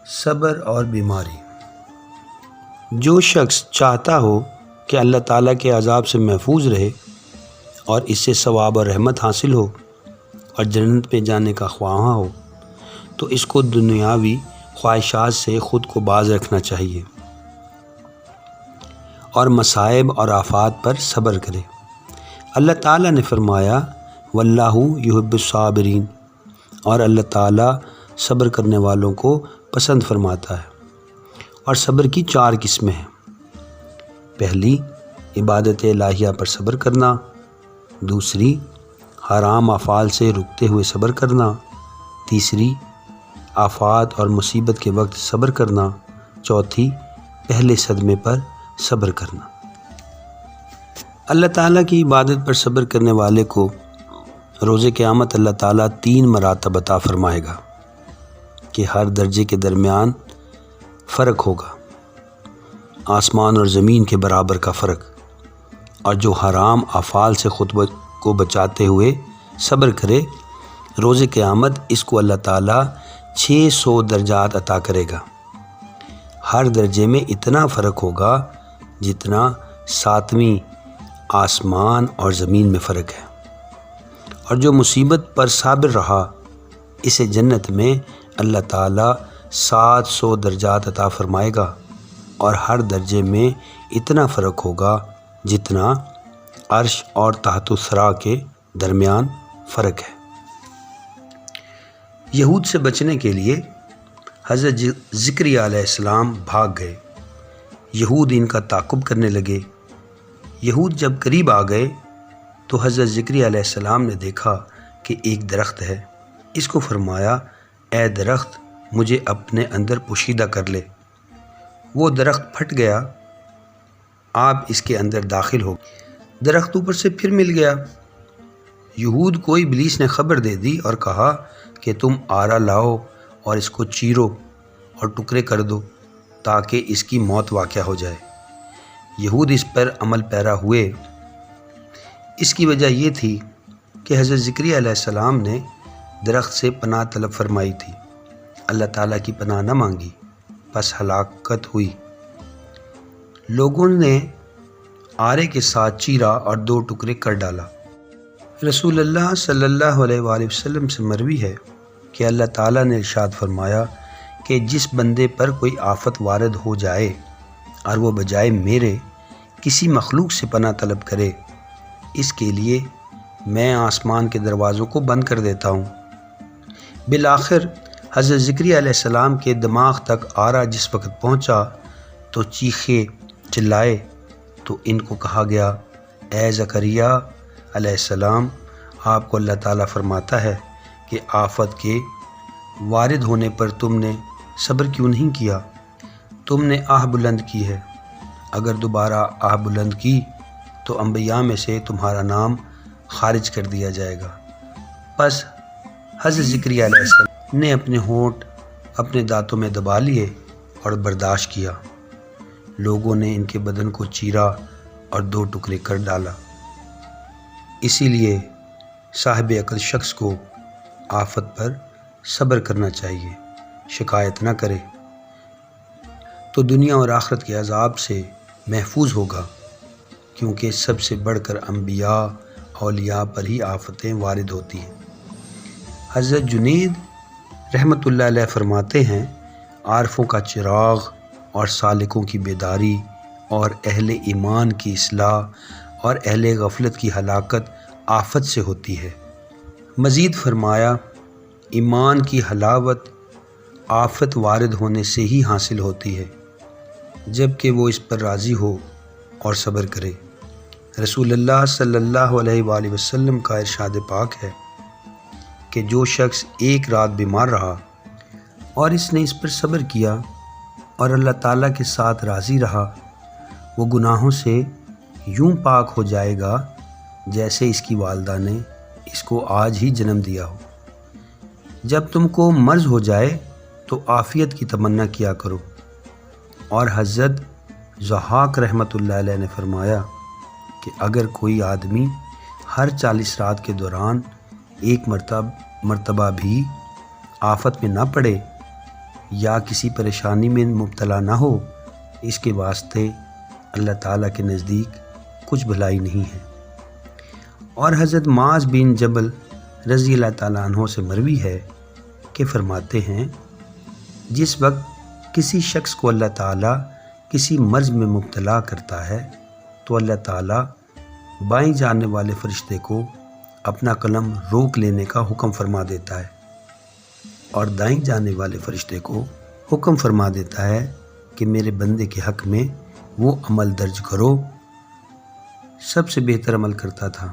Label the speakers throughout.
Speaker 1: صبر اور بیماری۔ جو شخص چاہتا ہو کہ اللہ تعالیٰ کے عذاب سے محفوظ رہے اور اس سے ثواب اور رحمت حاصل ہو اور جنت میں جانے کا خواہاں ہو تو اس کو دنیاوی خواہشات سے خود کو باز رکھنا چاہیے اور مصائب اور آفات پر صبر کرے۔ اللہ تعالیٰ نے فرمایا واللہ یحب الصابرین، اور اللہ تعالیٰ صبر کرنے والوں کو پسند فرماتا ہے۔ اور صبر کی 4 قسمیں ہیں۔ پہلی، عبادت الہیہ پر صبر کرنا۔ دوسری، حرام افعال سے رکتے ہوئے صبر کرنا۔ تیسری، آفات اور مصیبت کے وقت صبر کرنا۔ چوتھی، پہلے صدمے پر صبر کرنا۔ اللہ تعالیٰ کی عبادت پر صبر کرنے والے کو روز قیامت اللہ تعالیٰ 3 مراتب عطا فرمائے گا کہ ہر درجے کے درمیان فرق ہوگا، آسمان اور زمین کے برابر کا فرق۔ اور جو حرام افعال سے خود کو بچاتے ہوئے صبر کرے، روز قیامت اس کو اللہ تعالیٰ 600 درجات عطا کرے گا۔ ہر درجے میں اتنا فرق ہوگا جتنا 7ویں آسمان اور زمین میں فرق ہے۔ اور جو مصیبت پر صابر رہا، اسے جنت میں اللہ تعالیٰ 700 درجات عطا فرمائے گا، اور ہر درجے میں اتنا فرق ہوگا جتنا عرش اور تحت الثری کے درمیان فرق ہے۔ یہود سے بچنے کے لیے حضرت زکریا علیہ السلام بھاگ گئے۔ یہود ان کا تعقب کرنے لگے۔ یہود جب قریب آ گئے تو حضرت زکریا علیہ السلام نے دیکھا کہ ایک درخت ہے۔ اس کو فرمایا اے درخت مجھے اپنے اندر پوشیدہ کر لے۔ وہ درخت پھٹ گیا، آپ اس کے اندر داخل ہو گئے۔ درخت اوپر سے پھر مل گیا۔ یہود کو ابلیس نے خبر دے دی اور کہا کہ تم آرا لاؤ اور اس کو چیرو اور ٹکڑے کر دو تاکہ اس کی موت واقع ہو جائے۔ یہود اس پر عمل پیرا ہوئے۔ اس کی وجہ یہ تھی کہ حضرت زکریا علیہ السلام نے درخت سے پناہ طلب فرمائی تھی، اللہ تعالیٰ کی پناہ نہ مانگی، بس ہلاکت ہوئی۔ لوگوں نے آرے کے ساتھ چیرا اور 2 ٹکڑے کر ڈالا۔ رسول اللہ صلی اللہ علیہ وآلہ وسلم سے مروی ہے کہ اللہ تعالیٰ نے ارشاد فرمایا کہ جس بندے پر کوئی آفت وارد ہو جائے اور وہ بجائے میرے کسی مخلوق سے پناہ طلب کرے، اس کے لیے میں آسمان کے دروازوں کو بند کر دیتا ہوں۔ بالآخر حضرت زکریا علیہ السلام کے دماغ تک آرا جس وقت پہنچا تو چیخے چلائے تو ان کو کہا گیا اے زکریا علیہ السلام، آپ کو اللہ تعالیٰ فرماتا ہے کہ آفت کے وارد ہونے پر تم نے صبر کیوں نہیں کیا؟ تم نے آہ بلند کی ہے، اگر دوبارہ آہ بلند کی تو انبیاء میں سے تمہارا نام خارج کر دیا جائے گا۔ پس حضرت زکریا علیہ السلام نے اپنے ہونٹ اپنے دانتوں میں دبا لیے اور برداشت کیا۔ لوگوں نے ان کے بدن کو چیرا اور 2 ٹکڑے کر ڈالا۔ اسی لیے صاحب عقل شخص کو آفت پر صبر کرنا چاہیے، شکایت نہ کرے تو دنیا اور آخرت کے عذاب سے محفوظ ہوگا، کیونکہ سب سے بڑھ کر انبیاء اولیاء پر ہی آفتیں وارد ہوتی ہیں۔ حضرت جنید رحمۃ اللہ علیہ فرماتے ہیں عارفوں کا چراغ اور سالکوں کی بیداری اور اہل ایمان کی اصلاح اور اہل غفلت کی ہلاکت آفت سے ہوتی ہے۔ مزید فرمایا ایمان کی حلاوت آفت وارد ہونے سے ہی حاصل ہوتی ہے، جب کہ وہ اس پر راضی ہو اور صبر کرے۔ رسول اللہ صلی اللہ علیہ وآلہ وسلم کا ارشاد پاک ہے کہ جو شخص 1 رات بیمار رہا اور اس نے اس پر صبر کیا اور اللہ تعالیٰ کے ساتھ راضی رہا، وہ گناہوں سے یوں پاک ہو جائے گا جیسے اس کی والدہ نے اس کو آج ہی جنم دیا ہو۔ جب تم کو مرض ہو جائے تو عافیت کی تمنا کیا کرو۔ اور حضرت ضحاک رحمۃ اللہ علیہ نے فرمایا کہ اگر کوئی آدمی ہر 40 رات کے دوران 1 مرتبہ بھی آفت میں نہ پڑے یا کسی پریشانی میں مبتلا نہ ہو، اس کے واسطے اللہ تعالیٰ کے نزدیک کچھ بھلائی نہیں ہے۔ اور حضرت معاذ بن جبل رضی اللہ تعالیٰ عنہ سے مروی ہے کہ فرماتے ہیں، جس وقت کسی شخص کو اللہ تعالیٰ کسی مرض میں مبتلا کرتا ہے تو اللہ تعالیٰ بائیں جانے والے فرشتے کو اپنا قلم روک لینے کا حکم فرما دیتا ہے اور دائیں جانے والے فرشتے کو حکم فرما دیتا ہے کہ میرے بندے کے حق میں وہ عمل درج کرو سب سے بہتر عمل کرتا تھا۔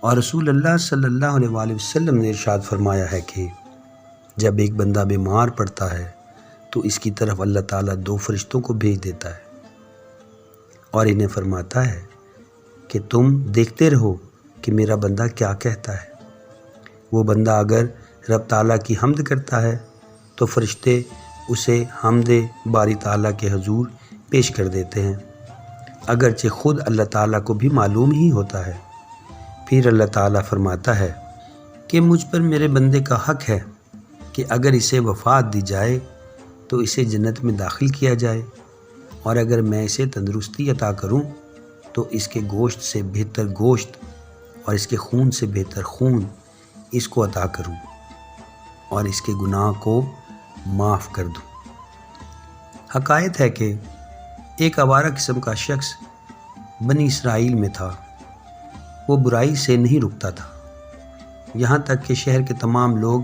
Speaker 1: اور رسول اللہ صلی اللہ علیہ وآلہ وسلم نے ارشاد فرمایا ہے کہ جب ایک بندہ بیمار پڑتا ہے تو اس کی طرف اللہ تعالیٰ 2 فرشتوں کو بھیج دیتا ہے اور انہیں فرماتا ہے کہ تم دیکھتے رہو کہ میرا بندہ کیا کہتا ہے۔ وہ بندہ اگر رب تعالیٰ کی حمد کرتا ہے تو فرشتے اسے حمد باری تعالیٰ کے حضور پیش کر دیتے ہیں، اگرچہ خود اللہ تعالیٰ کو بھی معلوم ہی ہوتا ہے۔ پھر اللہ تعالیٰ فرماتا ہے کہ مجھ پر میرے بندے کا حق ہے کہ اگر اسے وفات دی جائے تو اسے جنت میں داخل کیا جائے، اور اگر میں اسے تندرستی عطا کروں تو اس کے گوشت سے بہتر گوشت اور اس کے خون سے بہتر خون اس کو عطا کروں اور اس کے گناہ کو معاف کر دوں۔ حقائق ہے کہ ایک آوارہ قسم کا شخص بنی اسرائیل میں تھا۔ وہ برائی سے نہیں رکتا تھا، یہاں تک کہ شہر کے تمام لوگ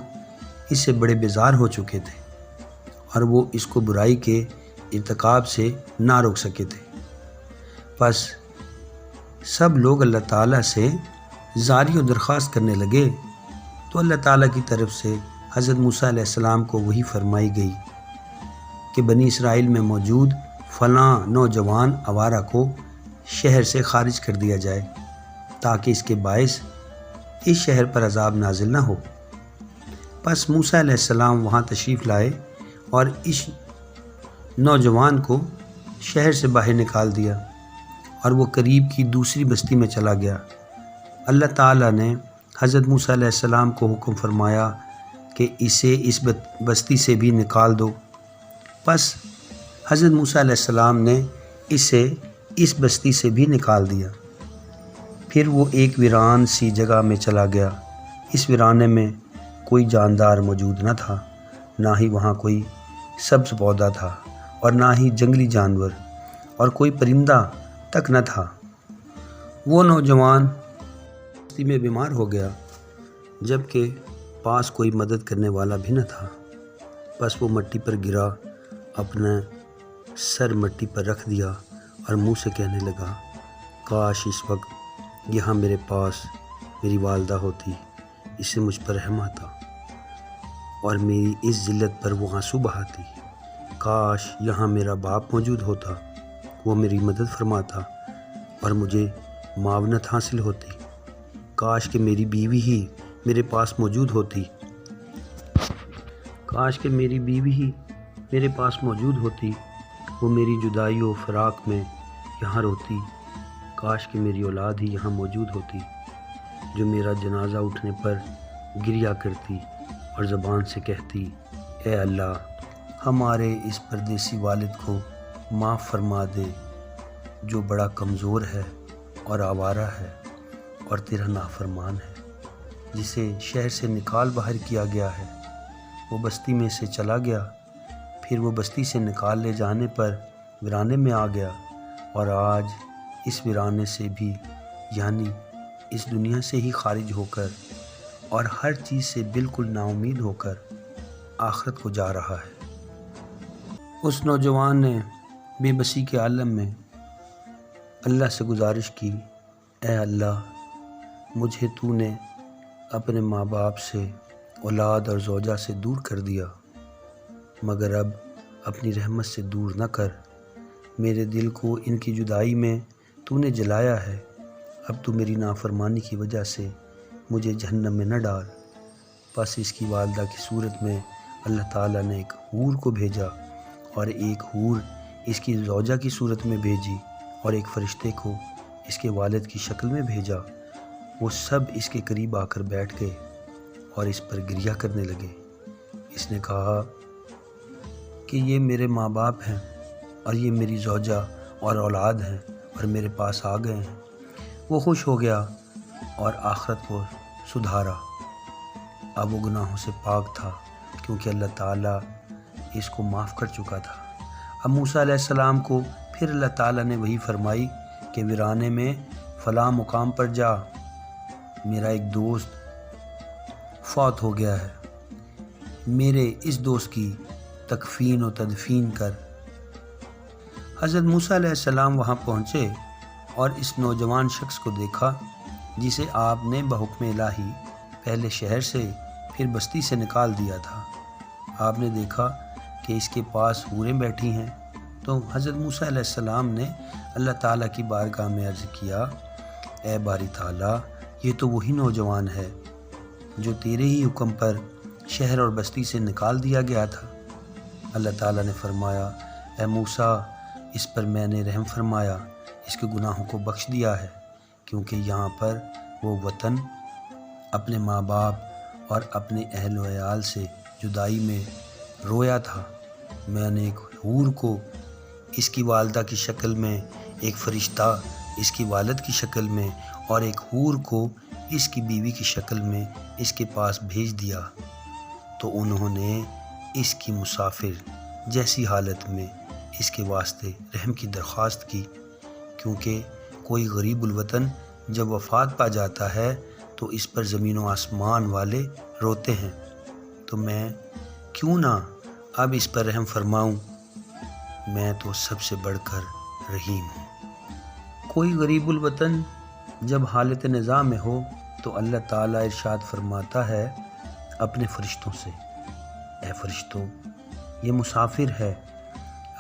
Speaker 1: اس سے بڑے بیزار ہو چکے تھے اور وہ اس کو برائی کے ارتکاب سے نہ روک سکے تھے۔ پس سب لوگ اللہ تعالیٰ سے زاری و درخواست کرنے لگے تو اللہ تعالیٰ کی طرف سے حضرت موسیٰ علیہ السلام کو وحی فرمائی گئی کہ بنی اسرائیل میں موجود فلاں نوجوان آوارہ کو شہر سے خارج کر دیا جائے تاکہ اس کے باعث اس شہر پر عذاب نازل نہ ہو۔ پس موسیٰ علیہ السلام وہاں تشریف لائے اور اس نوجوان کو شہر سے باہر نکال دیا اور وہ قریب کی دوسری بستی میں چلا گیا۔ اللہ تعالیٰ نے حضرت موسیٰ علیہ السلام کو حکم فرمایا کہ اسے اس بستی سے بھی نکال دو۔ پس حضرت موسیٰ علیہ السلام نے اسے اس بستی سے بھی نکال دیا۔ پھر وہ ایک ویران سی جگہ میں چلا گیا۔ اس ویرانے میں کوئی جاندار موجود نہ تھا، نہ ہی وہاں کوئی سبز پودا تھا اور نہ ہی جنگلی جانور، اور کوئی پرندہ تک نہ تھا۔ وہ نوجوان بستی میں بیمار ہو گیا، جبکہ پاس کوئی مدد کرنے والا بھی نہ تھا۔ بس وہ مٹی پر گرا، اپنا سر مٹی پر رکھ دیا اور منہ سے کہنے لگا، کاش اس وقت یہاں میرے پاس میری والدہ ہوتی، اس سے مجھ پر رحم آتا اور میری اس ذلت پر وہ آنسو بہاتی۔ کاش یہاں میرا باپ موجود ہوتا، وہ میری مدد فرماتا اور مجھے معاونت حاصل ہوتی۔ کاش کہ میری بیوی ہی میرے پاس موجود ہوتی، کاش کہ میری بیوی ہی میرے پاس موجود ہوتی، وہ میری جدائی و فراق میں یہاں روتی۔ کاش کہ میری اولاد ہی یہاں موجود ہوتی، جو میرا جنازہ اٹھنے پر گریا کرتی اور زبان سے کہتی، اے اللہ ہمارے اس پردیسی والد کو معاف فرما دے جو بڑا کمزور ہے اور آوارہ ہے اور تیرا نافرمان ہے، جسے شہر سے نکال باہر کیا گیا ہے۔ وہ بستی میں سے چلا گیا، پھر وہ بستی سے نکال لے جانے پر ویرانے میں آ گیا، اور آج اس ویرانے سے بھی یعنی اس دنیا سے ہی خارج ہو کر اور ہر چیز سے بالکل نا امید ہو کر آخرت کو جا رہا ہے۔ اس نوجوان نے بے بسی کے عالم میں اللہ سے گزارش کی، اے اللہ مجھے تو نے اپنے ماں باپ سے، اولاد اور زوجہ سے دور کر دیا، مگر اب اپنی رحمت سے دور نہ کر۔ میرے دل کو ان کی جدائی میں تو نے جلایا ہے، اب تو میری نافرمانی کی وجہ سے مجھے جہنم میں نہ ڈال۔ پس اس کی والدہ کی صورت میں اللہ تعالیٰ نے ایک حور کو بھیجا، اور ایک حور اس کی زوجہ کی صورت میں بھیجی، اور ایک فرشتے کو اس کے والد کی شکل میں بھیجا۔ وہ سب اس کے قریب آ کر بیٹھ گئے اور اس پر گریہ کرنے لگے۔ اس نے کہا، کہ یہ میرے ماں باپ ہیں اور یہ میری زوجہ اور اولاد ہیں اور میرے پاس آ گئے ہیں۔ وہ خوش ہو گیا اور آخرت کو سدھارا۔ اب وہ گناہوں سے پاک تھا کیونکہ اللہ تعالیٰ اس کو معاف کر چکا تھا۔ اب موسیٰ علیہ السلام کو پھر اللہ تعالیٰ نے وحی فرمائی کہ ویرانے میں فلاں مقام پر جا، میرا ایک دوست فوت ہو گیا ہے، میرے اس دوست کی تکفین و تدفین کر۔ حضرت موسیٰ علیہ السلام وہاں پہنچے اور اس نوجوان شخص کو دیکھا جسے آپ نے بحکم الہی پہلے شہر سے پھر بستی سے نکال دیا تھا۔ آپ نے دیکھا کہ اس کے پاس حوریں بیٹھی ہیں، تو حضرت موسیٰ علیہ السلام نے اللہ تعالیٰ کی بارگاہ میں عرض کیا، اے باری تعالیٰ، یہ تو وہی نوجوان ہے جو تیرے ہی حکم پر شہر اور بستی سے نکال دیا گیا تھا۔ اللہ تعالیٰ نے فرمایا، اے موسیٰ، اس پر میں نے رحم فرمایا، اس کے گناہوں کو بخش دیا ہے، کیونکہ یہاں پر وہ وطن، اپنے ماں باپ اور اپنے اہل و عیال سے جدائی میں رویا تھا۔ میں نے ایک حور کو اس کی والدہ کی شکل میں، ایک فرشتہ اس کی والد کی شکل میں اور ایک حور کو اس کی بیوی کی شکل میں اس کے پاس بھیج دیا، تو انہوں نے اس کی مسافر جیسی حالت میں اس کے واسطے رحم کی درخواست کی، کیونکہ کوئی غریب الوطن جب وفات پا جاتا ہے تو اس پر زمین و آسمان والے روتے ہیں، تو میں کیوں نہ اب اس پر رحم فرماؤں، میں تو سب سے بڑھ کر رحیم ہوں۔ کوئی غریب الوطن جب حالت نزاع میں ہو تو اللہ تعالیٰ ارشاد فرماتا ہے اپنے فرشتوں سے، اے فرشتوں، یہ مسافر ہے،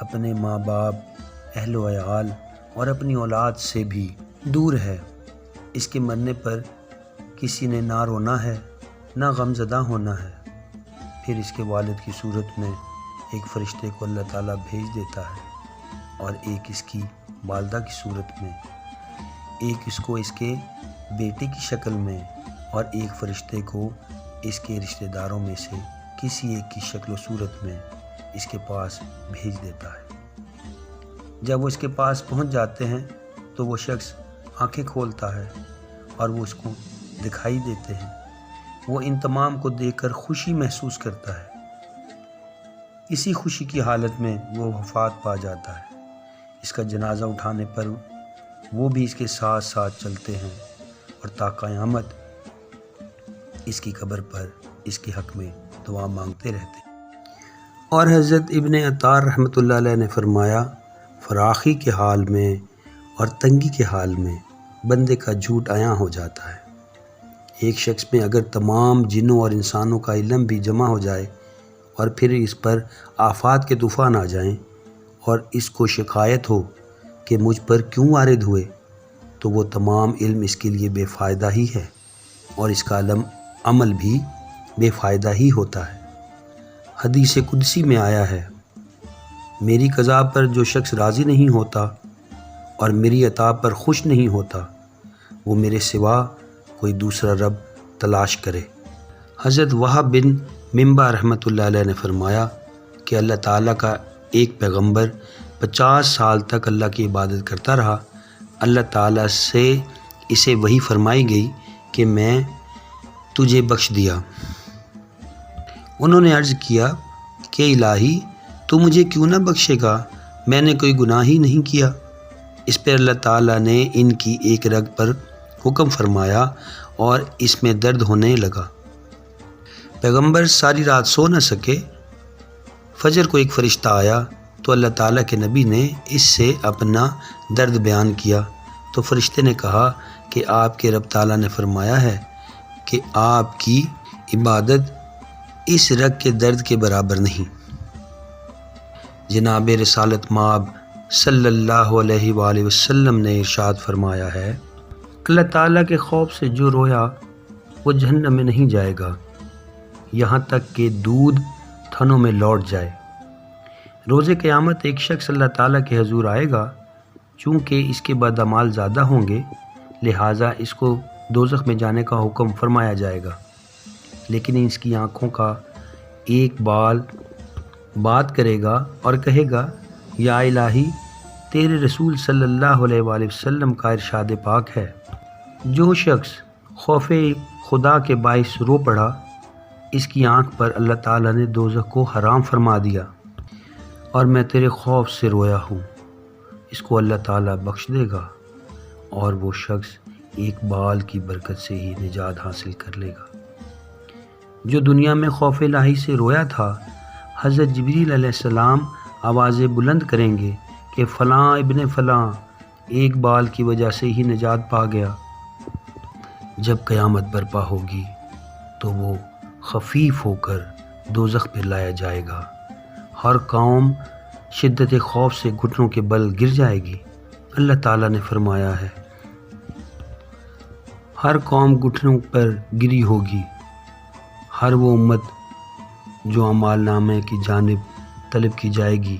Speaker 1: اپنے ماں باپ، اہل و عیال اور اپنی اولاد سے بھی دور ہے، اس کے مرنے پر کسی نے نہ رونا ہے نہ غم زدہ ہونا ہے۔ پھر اس کے والد کی صورت میں ایک فرشتے کو اللہ تعالیٰ بھیج دیتا ہے، اور ایک اس کی والدہ کی صورت میں، ایک اس کو اس کے بیٹے کی شکل میں، اور ایک فرشتے کو اس کے رشتہ داروں میں سے کسی ایک کی شکل و صورت میں اس کے پاس بھیج دیتا ہے۔ جب وہ اس کے پاس پہنچ جاتے ہیں تو وہ شخص آنکھیں کھولتا ہے اور وہ اس کو دکھائی دیتے ہیں۔ وہ ان تمام کو دیکھ کر خوشی محسوس کرتا ہے۔ اسی خوشی کی حالت میں وہ وفات پا جاتا ہے۔ اس کا جنازہ اٹھانے پر وہ بھی اس کے ساتھ ساتھ چلتے ہیں اور تا قیامت اس کی قبر پر اس کے حق میں دعا مانگتے رہتے ہیں۔ اور حضرت ابن عطار رحمۃ اللہ علیہ نے فرمایا، فراخی کے حال میں اور تنگی کے حال میں بندے کا جھوٹ عیاں ہو جاتا ہے۔ ایک شخص میں اگر تمام جنوں اور انسانوں کا علم بھی جمع ہو جائے اور پھر اس پر آفات کے طوفان آ جائیں اور اس کو شکایت ہو کہ مجھ پر کیوں وارد ہوئے، تو وہ تمام علم اس کے لیے بے فائدہ ہی ہے، اور اس کا عمل بھی بے فائدہ ہی ہوتا ہے۔ حدیث قدسی میں آیا ہے، میری قضا پر جو شخص راضی نہیں ہوتا اور میری عطا پر خوش نہیں ہوتا، وہ میرے سوا کوئی دوسرا رب تلاش کرے۔ حضرت وہب بن منبع رحمۃ اللہ علیہ نے فرمایا کہ اللہ تعالیٰ کا ایک پیغمبر 50 سال تک اللہ کی عبادت کرتا رہا۔ اللہ تعالیٰ سے اسے وحی فرمائی گئی کہ میں تجھے بخش دیا۔ انہوں نے عرض کیا کہ الہی، تو مجھے کیوں نہ بخشے گا، میں نے کوئی گناہ ہی نہیں کیا۔ اس پر اللہ تعالیٰ نے ان کی ایک رگ پر حکم فرمایا اور اس میں درد ہونے لگا۔ پیغمبر ساری رات سو نہ سکے۔ فجر کو ایک فرشتہ آیا تو اللہ تعالیٰ کے نبی نے اس سے اپنا درد بیان کیا، تو فرشتے نے کہا کہ آپ کے رب تعالیٰ نے فرمایا ہے کہ آپ کی عبادت اس رگ کے درد کے برابر نہیں۔ جناب رسالت مآب صلی اللہ علیہ وآلہ وسلم نے ارشاد فرمایا ہے، اللہ تعالیٰ کے خوف سے جو رویا وہ جہنم میں نہیں جائے گا یہاں تک کہ دودھ تھنوں میں لوٹ جائے۔ روز قیامت ایک شخص اللہ تعالیٰ کے حضور آئے گا، چونکہ اس کے بعد اعمال زیادہ ہوں گے لہٰذا اس کو دوزخ میں جانے کا حکم فرمایا جائے گا، لیکن اس کی آنکھوں کا ایک بال بات کرے گا اور کہے گا یا الہی تیرے رسول صلی اللہ علیہ وآلہ وسلم کا ارشاد پاک ہے، جو شخص خوف خدا کے باعث رو پڑا اس کی آنکھ پر اللہ تعالیٰ نے دوزخ کو حرام فرما دیا، اور میں تیرے خوف سے رویا ہوں، اس کو اللہ تعالیٰ بخش دے گا اور وہ شخص ایک بال کی برکت سے ہی نجات حاصل کر لے گا۔ جو دنیا میں خوف الہی سے رویا تھا، حضرت جبریل علیہ السلام آوازیں بلند کریں گے کہ فلاں ابن فلاں ایک بال کی وجہ سے ہی نجات پا گیا۔ جب قیامت برپا ہوگی تو وہ خفیف ہو کر دوزخ پہ لایا جائے گا، ہر قوم شدت خوف سے گھٹنوں کے بل گر جائے گی۔ اللہ تعالیٰ نے فرمایا ہے، ہر قوم گھٹنوں پر گری ہوگی، ہر وہ امت جو اعمال نامے کی جانب طلب کی جائے گی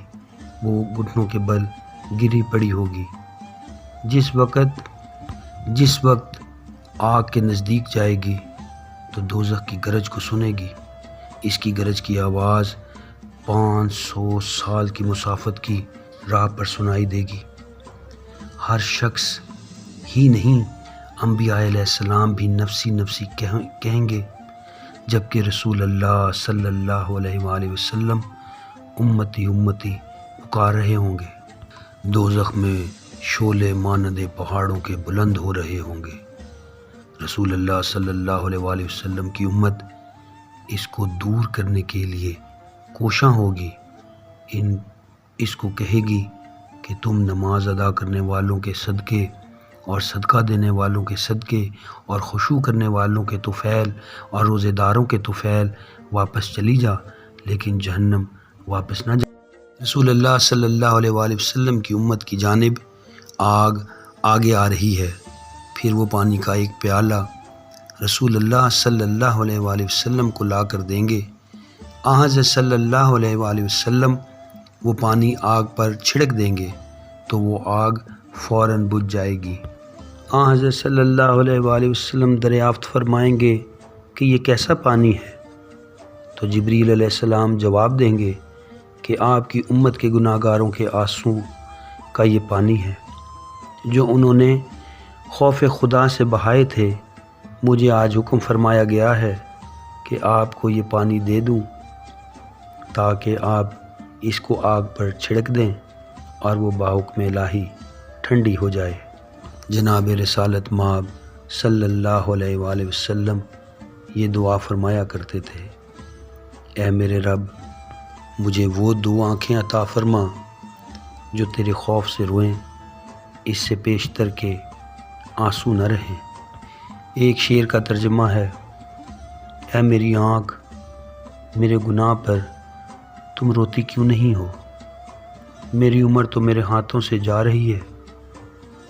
Speaker 1: وہ گھٹنوں کے بل گری پڑی ہوگی۔ جس وقت آگ کے نزدیک جائے گی تو دوزخ کی گرج کو سنے گی، اس کی گرج کی آواز 500 سال کی مسافت کی راہ پر سنائی دے گی۔ ہر شخص ہی نہیں، انبیاء علیہ السلام بھی نفسی نفسی کہیں گے، جبکہ رسول اللہ صلی اللہ علیہ وآلہ وسلم امتی امتی پکار رہے ہوں گے۔ دوزخ میں شعلے مانند پہاڑوں کے بلند ہو رہے ہوں گے۔ رسول اللہ صلی اللہ علیہ وآلہ وسلم کی امت اس کو دور کرنے کے لیے کوشاں ہوگی، اس کو کہے گی کہ تم نماز ادا کرنے والوں کے صدقے اور صدقہ دینے والوں کے صدقے اور خشوع کرنے والوں کے طفیل اور روزے داروں کے طفیل واپس چلی جا، لیکن جہنم واپس نہ جا۔ رسول اللہ صلی اللہ علیہ وآلہ وسلم کی امت کی جانب آگ آگے آ رہی ہے، پھر وہ پانی کا ایک پیالہ رسول اللہ صلی اللہ علیہ وآلہ وسلم کو لا کر دیں گے۔ حضرت صلی اللہ علیہ وآلہ وسلم وہ پانی آگ پر چھڑک دیں گے تو وہ آگ فوراً بجھ جائے گی۔ حضرت صلی اللہ علیہ وآلہ وسلم دریافت فرمائیں گے کہ یہ کیسا پانی ہے؟ تو جبریل علیہ السلام جواب دیں گے کہ آپ کی امت کے گناہ گاروں کے آنسو کا یہ پانی ہے جو انہوں نے خوف خدا سے بہائے تھے۔ مجھے آج حکم فرمایا گیا ہے کہ آپ کو یہ پانی دے دوں تاکہ آپ اس کو آگ پر چھڑک دیں اور وہ بحکم الہی ٹھنڈی ہو جائے۔ جناب رسالت مآب صلی اللہ علیہ وآلہ وسلم یہ دعا فرمایا کرتے تھے، اے میرے رب مجھے وہ دو آنکھیں عطا فرما جو تیرے خوف سے روئیں، اس سے پیشتر کے آنسو نہ رہیں۔ ایک شعر کا ترجمہ ہے، اے میری آنکھ میرے گناہ پر تم روتی کیوں نہیں ہو؟ میری عمر تو میرے ہاتھوں سے جا رہی ہے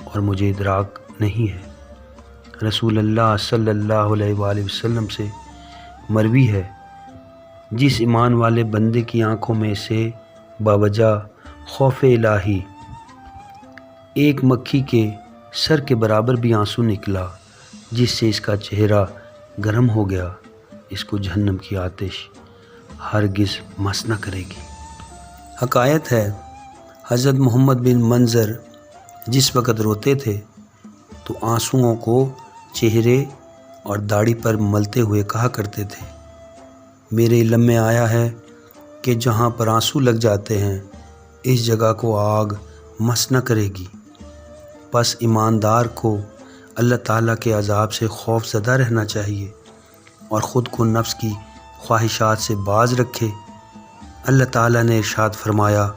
Speaker 1: اور مجھے ادراک نہیں ہے۔ رسول اللہ صلی اللہ علیہ وآلہ وسلم سے مروی ہے، جس ایمان والے بندے کی آنکھوں میں سے باوجہ خوف الہی ایک مکھی کے سر کے برابر بھی آنسو نکلا، جس سے اس کا چہرہ گرم ہو گیا، اس کو جہنم کی آتش ہرگز مس نہ کرے گی۔ حکایت ہے، حضرت محمد بن منظر جس وقت روتے تھے تو آنسوؤں کو چہرے اور داڑھی پر ملتے ہوئے کہا کرتے تھے، میرے علم میں آیا ہے کہ جہاں پر آنسو لگ جاتے ہیں اس جگہ کو آگ مس نہ کرے گی۔ پس ایماندار کو اللہ تعالیٰ کے عذاب سے خوف زدہ رہنا چاہیے اور خود کو نفس کی خواہشات سے باز رکھے۔ اللہ تعالیٰ نے ارشاد فرمایا،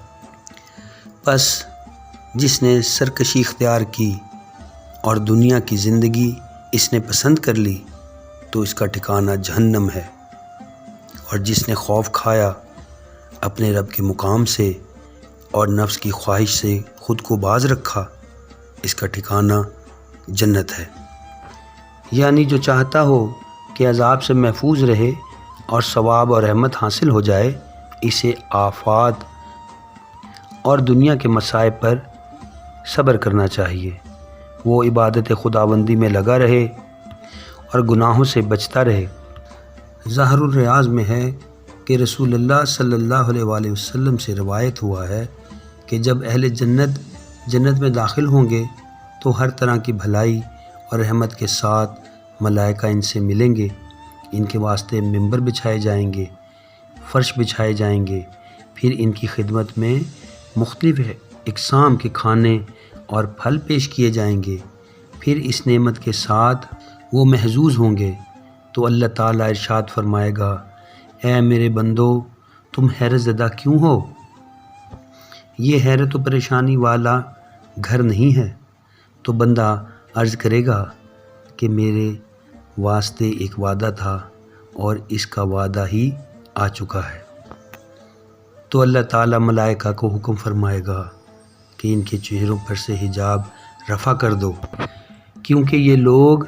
Speaker 1: پس جس نے سرکشی اختیار کی اور دنیا کی زندگی اس نے پسند کر لی تو اس کا ٹھکانہ جہنم ہے، اور جس نے خوف کھایا اپنے رب کے مقام سے اور نفس کی خواہش سے خود کو باز رکھا، اس کا ٹھکانہ جنت ہے۔ یعنی جو چاہتا ہو کہ عذاب سے محفوظ رہے اور ثواب اور رحمت حاصل ہو جائے، اسے آفات اور دنیا کے مصائب پر صبر کرنا چاہیے۔ وہ عبادت خداوندی میں لگا رہے اور گناہوں سے بچتا رہے۔ ظاہر الریاض میں ہے کہ رسول اللہ صلی اللہ علیہ وآلہ وسلم سے روایت ہوا ہے کہ جب اہل جنت میں داخل ہوں گے تو ہر طرح کی بھلائی اور رحمت کے ساتھ ملائکہ ان سے ملیں گے، ان کے واسطے ممبر بچھائے جائیں گے، فرش بچھائے جائیں گے، پھر ان کی خدمت میں مختلف اقسام کے کھانے اور پھل پیش کیے جائیں گے، پھر اس نعمت کے ساتھ وہ محظوظ ہوں گے تو اللہ تعالیٰ ارشاد فرمائے گا، اے میرے بندو تم حیرت زدہ کیوں ہو؟ یہ حیرت و پریشانی والا گھر نہیں ہے۔ تو بندہ عرض کرے گا کہ میرے واسطے ایک وعدہ تھا اور اس کا وعدہ ہی آ چکا ہے۔ تو اللہ تعالیٰ ملائکہ کو حکم فرمائے گا کہ ان کے چہروں پر سے حجاب رفع کر دو، کیونکہ یہ لوگ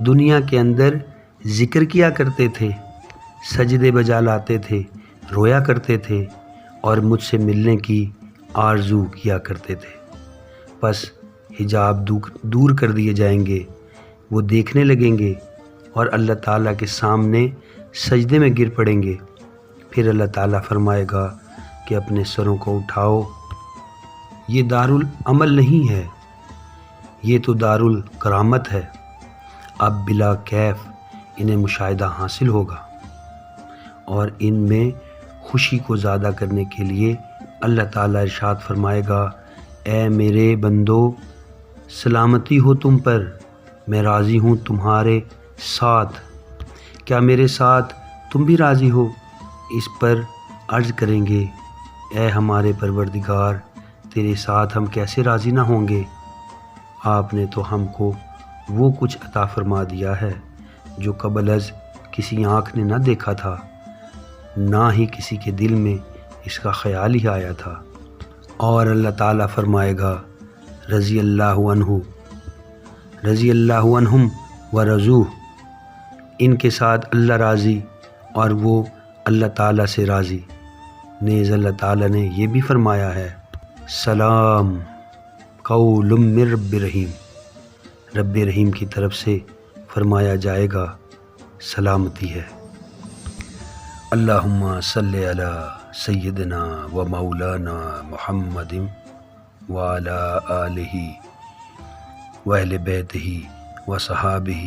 Speaker 1: دنیا کے اندر ذکر کیا کرتے تھے، سجدے بجا لاتے تھے، رویا کرتے تھے اور مجھ سے ملنے کی آرزو کیا کرتے تھے۔ پس حجاب دور کر دیے جائیں گے، وہ دیکھنے لگیں گے اور اللہ تعالیٰ کے سامنے سجدے میں گر پڑیں گے۔ پھر اللہ تعالیٰ فرمائے گا کہ اپنے سروں کو اٹھاؤ، یہ دارالعمل نہیں ہے، یہ تو دارالکرامت ہے۔ اب بلا کیف انہیں مشاہدہ حاصل ہوگا، اور ان میں خوشی کو زیادہ کرنے کے لیے اللہ تعالیٰ ارشاد فرمائے گا، اے میرے بندو سلامتی ہو تم پر، میں راضی ہوں تمہارے ساتھ، کیا میرے ساتھ تم بھی راضی ہو؟ اس پر عرض کریں گے، اے ہمارے پروردگار تیرے ساتھ ہم کیسے راضی نہ ہوں گے؟ آپ نے تو ہم کو وہ کچھ عطا فرما دیا ہے جو قبل از کسی آنکھ نے نہ دیکھا تھا، نہ ہی کسی کے دل میں اس کا خیال ہی آیا تھا۔ اور اللہ تعالیٰ فرمائے گا، رضی اللہ عنہم ورضوا، ان کے ساتھ اللہ راضی اور وہ اللہ تعالیٰ سے راضی۔ نیز اللہ تعالیٰ نے یہ بھی فرمایا ہے، سلام قول من رب رحیم، رب رحیم کی طرف سے فرمایا جائے گا سلامتی ہے۔ اللہم صلی علی سیدنا و مولانا محمد وعلی آلہ و اہل بیتہ و صحابہ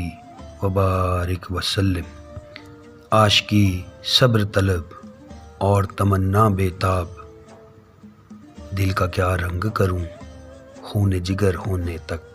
Speaker 1: وبارک وسلم۔ عاشقی صبر طلب اور تمنا بے تاب، دل کا کیا رنگ کروں خون جگر ہونے تک۔